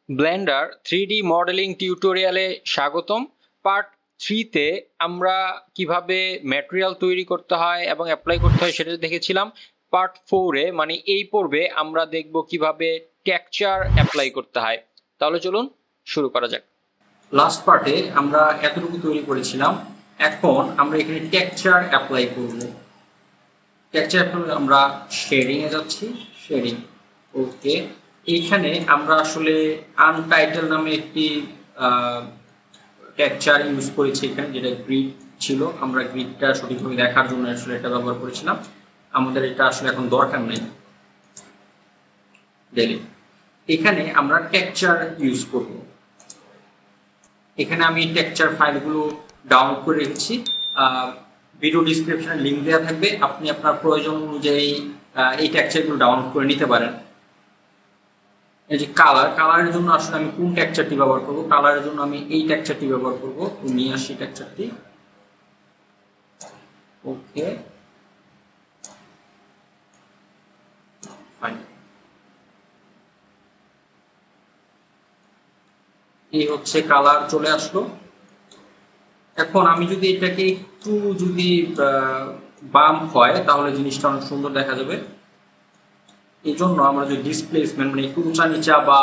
Blender 3D modelling টিউটোরিয়ালে স্বাগতম। Part 3তে আমরা কিভাবে ম্যাটেরিয়াল তৈরি করতে হয় এবং অ্যাপ্লাই করতে হয় সেটা দেখেছিলাম। পার্ট 4-এ মানে এই পর্বে আমরা দেখব কিভাবে টেক্সচার অ্যাপ্লাই করতে হয়। তাহলে চলুন শুরু করা যাক। লাস্ট পার্টে আমরা এতটুকু তৈরি করেছিলাম, এখন আমরা এখানে টেক্সচার অ্যাপ্লাই করব। টেক্সচার অ্যাপ্লাই আমরা শেডিংয়ে যাচ্ছি, শেডিং, ওকে। এইখানে আমরা আসলে আনটাইটেল নামে একটি টেক্সচার ইউজ করেছি এখানে, যেটা গ্রিড ছিল। আমরা গ্রিডটা সঠিকভাবে দেখার জন্য আসলে এটা ব্যবহার করেছিলাম, আমাদের এটা আসলে এখন দরকার নেই। দেখেন এখানে আমরা টেক্সচার ইউজ করব। এখানে আমি টেক্সচার ফাইলগুলো ডাউনলোড করে রেখেছি, ভিডিও ডিসক্রিপশনে লিঙ্ক দেওয়া থাকবে, আপনি আপনার প্রয়োজন অনুযায়ী এই টেক্সচারগুলো ডাউনলোড করে নিতে পারেন। এই যে কালারের জন্য আসলে আমি কোন টেক্সচারটি ব্যবহার করব, কালারের জন্য আমি এই টেক্সচারটি ব্যবহার করব, নিয়ে আসি টেক্সচারটি, ওকে ফাইন। এই হচ্ছে কালার চলে আসলো। এখন আমি যদি এটাকে একটু যদি বাম হয় তাহলে জিনিসটা অনেক সুন্দর দেখা যাবে। এই জন্য আমরা যদি ডিসপ্লেসমেন্ট মানে একটু উঁচা নিচা বা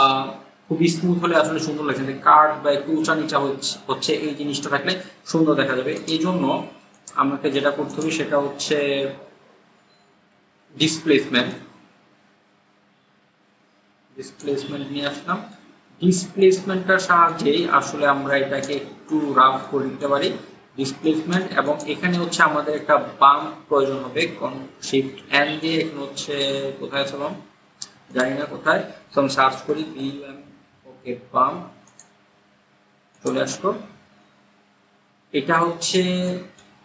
খুবই স্মুথ হলে আসলে সুন্দর লাগছে, কার্ভ বা একটু উঁচা নিচা হচ্ছে এই জিনিসটা থাকলে সুন্দর দেখা যাবে। এই জন্য আমাকে যেটা করতে হবে সেটা হচ্ছে ডিসপ্লেসমেন্ট নিয়ে আসলাম। ডিসপ্লেসমেন্টটার সাহায্যেই আসলে আমরা এটাকে একটু রাফ করে দিতে পারি, ডিসপ্লেসমেন্ট। এবং এখানে হচ্ছে আমাদের একটা বাম্প প্রয়োজন হবে, শিফট এন দিয়ে। এখানে হচ্ছে কোথায় আছে বাম্প জানি না কোথায়, তো আমি সার্চ করি বিএম, ওকে বাম্প চলে আসলো। এটা হচ্ছে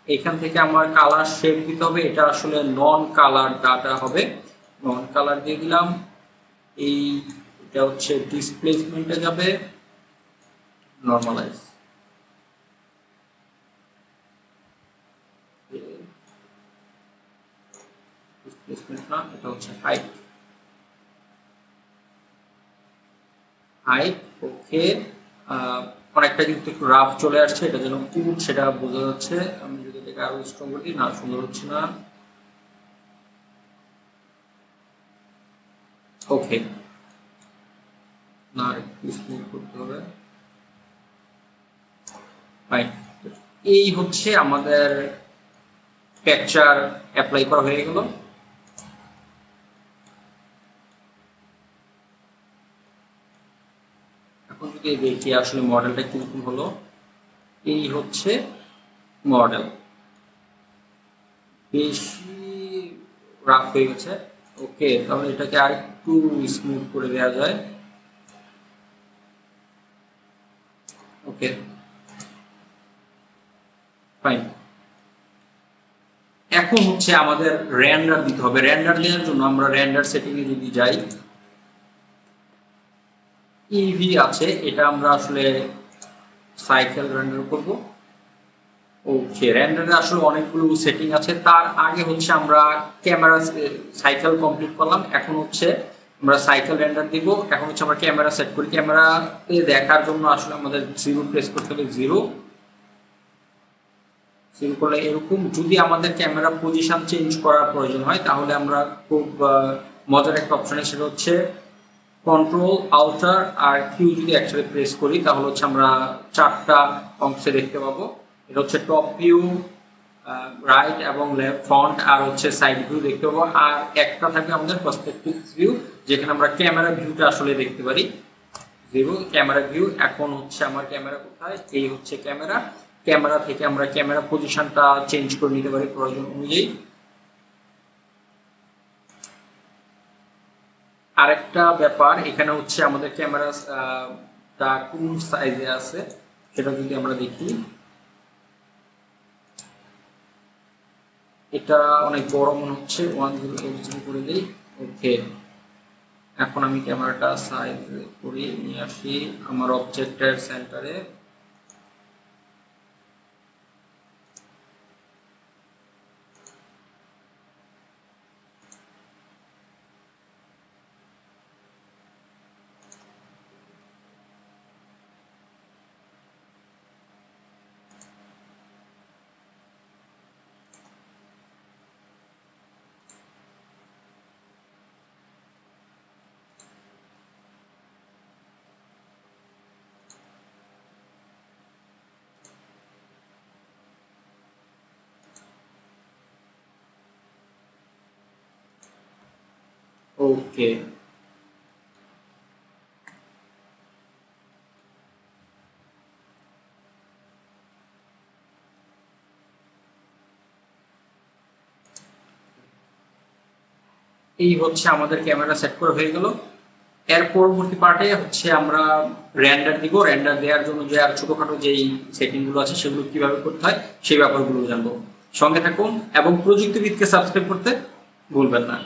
এখান থেকে আমার কালার শেপ দিতে হবে, এটা আসলে নন কালার ডাটা হবে, নন কালার দিয়ে দিলাম। এই এটা হচ্ছে ডিসপ্লেসমেন্টে যাবে, নরমালাইজ, ডিসপ্লেসমেন্ট না, এটা হচ্ছে হাইট, ওকে। অনেকটা কিন্তু একটু রাফ চলে আসছে, এটা যেন উড সেটা বোঝা যাচ্ছে। আমি যদি এটাকে আরো স্ট্রং করি, না সুন্দর হচ্ছে না, ওকে না একটু স্মুথ করতে হবে, ফাইন। এই হচ্ছে আমাদের টেক্সচার অ্যাপ্লাই করা হয়ে গেল। এখন যদি দেখি আসলে মডেলটা কিরকম হলো, এই হচ্ছে মডেল, বেশি রাফ হয়ে গেছে, ওকে। তাহলে এটাকে আর একটু স্মুথ করে দেওয়া যায়, ওকে ফাইন। এখন হচ্ছে আমাদের রেন্ডার দিতে হবে। রেন্ডার দেওয়ার জন্য আমরা রেন্ডার সেটিং এ যদি যাই, ইভি আছে, এটা আমরা আসলে সাইকেল রেন্ডার করব, ওকে। রেন্ডারে আসলে অনেকগুলো সেটিং আছে, তার আগে হচ্ছে আমরা ক্যামেরা সাইকেল কমপ্লিট করলাম, এখন হচ্ছে আমরা সাইকেল রেন্ডার দিব। এখন হচ্ছে আমরা ক্যামেরা সেট করি, ক্যামেরাতে দেখার জন্য আসলে আমাদের জিরো প্রেস করতে হবে, জিরো করলে এরকম। যদি আমাদের ক্যামেরা পজিশন চেঞ্জ করার প্রয়োজন হয় তাহলে আমরা খুব মজার একটা অপশন, সেটা হচ্ছে কন্ট্রোল আল্টার আর কিউ যদি একসাথে প্রেস করি তাহলে হচ্ছে আমরা চারটা অংশে দেখতে পাবো। এটা হচ্ছে টপ ভিউ, রাইট এবং লেফট, ফ্রন্ট আর হচ্ছে সাইড ভিউ দেখতে পাবো। আর একটা থাকবে আমাদের পার্সপেক্টিভ ভিউ, যেখানে আমরা ক্যামেরা ভিউটা আসলে দেখতে পারি, জিরো ক্যামেরা ভিউ। এখন হচ্ছে আমার ক্যামেরা কোথায়, এই হচ্ছে ক্যামেরা, ক্যামেরা থেকে আমরা ক্যামেরা পজিশনটা চেঞ্জ করে নিতে পারি প্রয়োজন অনুযায়ী। আরেকটা ব্যাপার এখানে হচ্ছে আমাদের ক্যামেরা টা কোন সাইজে আছে সেটা যদি আমরা দেখি, এটা অনেক বড় মনে হচ্ছে, 1080 করে দিই, ওকে। এখন আমি ক্যামেরাটা সাইজ করে নিয়ে আসি আমার অবজেক্টের সেন্টারে, ওকে, এই হচ্ছে আমাদের ক্যামেরা সেট করা হয়ে গেল। এর পরবর্তী পার্টে হচ্ছে আমরা রেন্ডার দিব। রেন্ডার দেওয়ার জন্য যে আর ছোটখাটো যেই সেটিংগুলো আছে সেগুলো কিভাবে করতে হয় সেই ব্যাপারগুলো জানবো। সঙ্গে থাকুন এবং প্রযুক্তিবিদকে সাবস্ক্রাইব করতে ভুলবেন না।